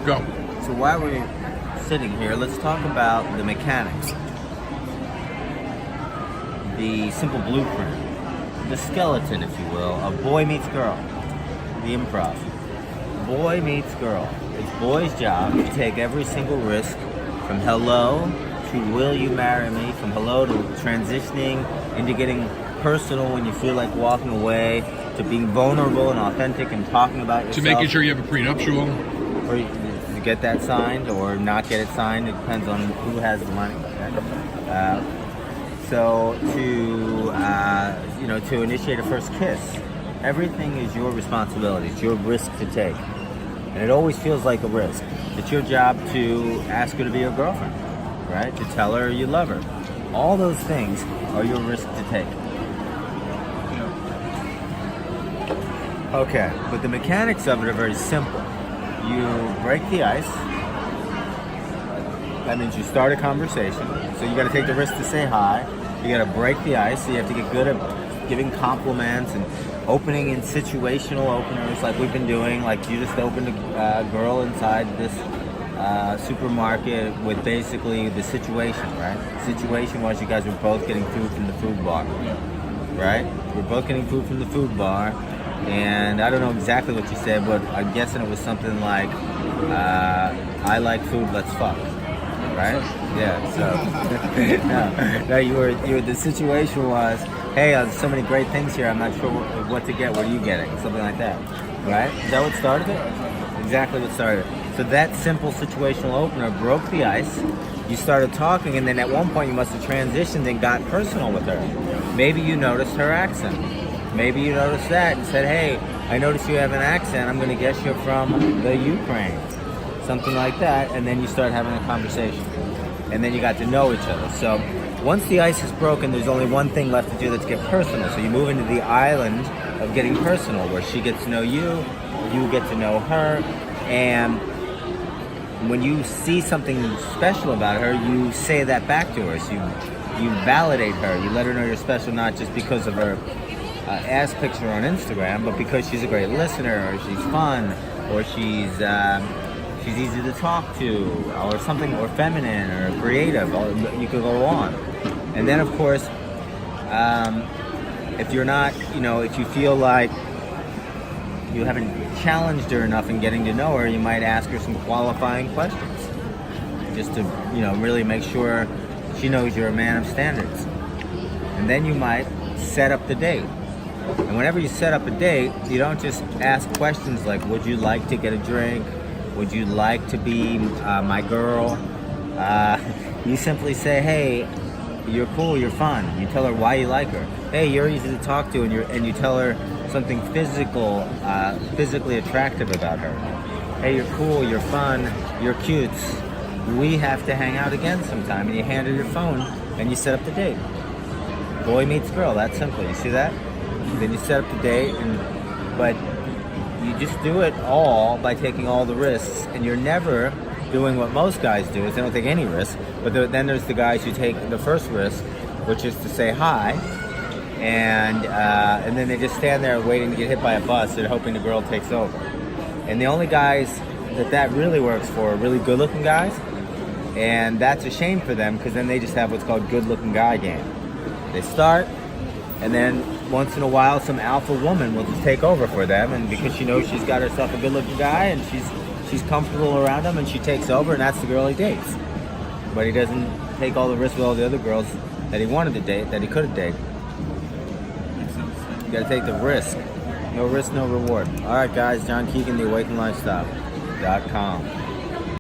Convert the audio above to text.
Go. So while we're sitting here, let's talk about the mechanics. The simple blueprint. The skeleton, if you will, of Boy Meets Girl. The improv. Boy meets girl. It's boy's job to take every single risk from hello to will you marry me, from hello to transitioning into getting personal when you feel like walking away, to being vulnerable and authentic and talking about yourself. To making sure you have a prenuptial. Or you get that signed or not get it signed. It depends on who has the money. So to initiate a first kiss, everything is your responsibility. It's your risk to take. And it always feels like a risk. It's your job to ask her to be your girlfriend, right? To tell her you love her. All those things are your risk to take. Okay, but the mechanics of it are very simple. You break the ice. That means you start a conversation. So you got to take the risk to say hi. You got to break the ice. So you have to get good at giving compliments and opening in situational openers like we've been doing. Like you just opened a girl inside this supermarket with basically the situation, right? The situation was you guys were both getting food from the food bar, right? We're both getting food from the food bar. And I don't know exactly what you said, but I'm guessing it was something like, I like food, let's fuck. Right? Yeah, so no, you were the situation was, hey, there's so many great things here, I'm not sure what to get, what are you getting? Something like that. Right? Is that what started it? Exactly what started it. So that simple situational opener broke the ice. You started talking, and then at one point you must have transitioned and got personal with her. Maybe you noticed her accent. Maybe you noticed that and said, hey, I noticed you have an accent. I'm going to guess you're from the Ukraine. Something like that. And then you start having a conversation. And then you got to know each other. So once the ice is broken, there's only one thing left to do, that's get personal. So you move into the island of getting personal, where she gets to know you, you get to know her. And when you see something special about her, you say that back to her. So you validate her. You let her know you're special, not just because of her ass picture on Instagram, but because she's a great listener, or she's fun, or she's easy to talk to, or something, or feminine, or creative. You could go on. And then, of course, if you're not, if you feel like you haven't challenged her enough in getting to know her, you might ask her some qualifying questions, just to, really make sure she knows you're a man of standards. And then you might set up the date. And whenever you set up a date, you don't just ask questions like, would you like to get a drink? Would you like to be my girl? You simply say, hey, you're cool, you're fun. You tell her why you like her. Hey, you're easy to talk to, and you tell her something physically attractive about her. Hey, you're cool, you're fun, you're cute. We have to hang out again sometime. And you hand her your phone, and you set up the date. Boy meets girl, that's simple. You see that? Then you set up the date, but you just do it all by taking all the risks, and you're never doing what most guys do, is they don't take any risks. But then there's the guys who take the first risk, which is to say hi, and then they just stand there waiting to get hit by a bus and hoping the girl takes over. And the only guys that really works for are really good-looking guys, and that's a shame for them, because then they just have what's called good-looking guy game. They start, and then once in a while some alpha woman will just take over for them, and because she knows she's got herself a good-looking guy and she's comfortable around him, and she takes over, and that's the girl he dates. But he doesn't take all the risks with all the other girls that he wanted to date, that he could have dated. You gotta take the risk. No risk, no reward. Alright guys, John Keegan, TheAwakenedLifestyle.com.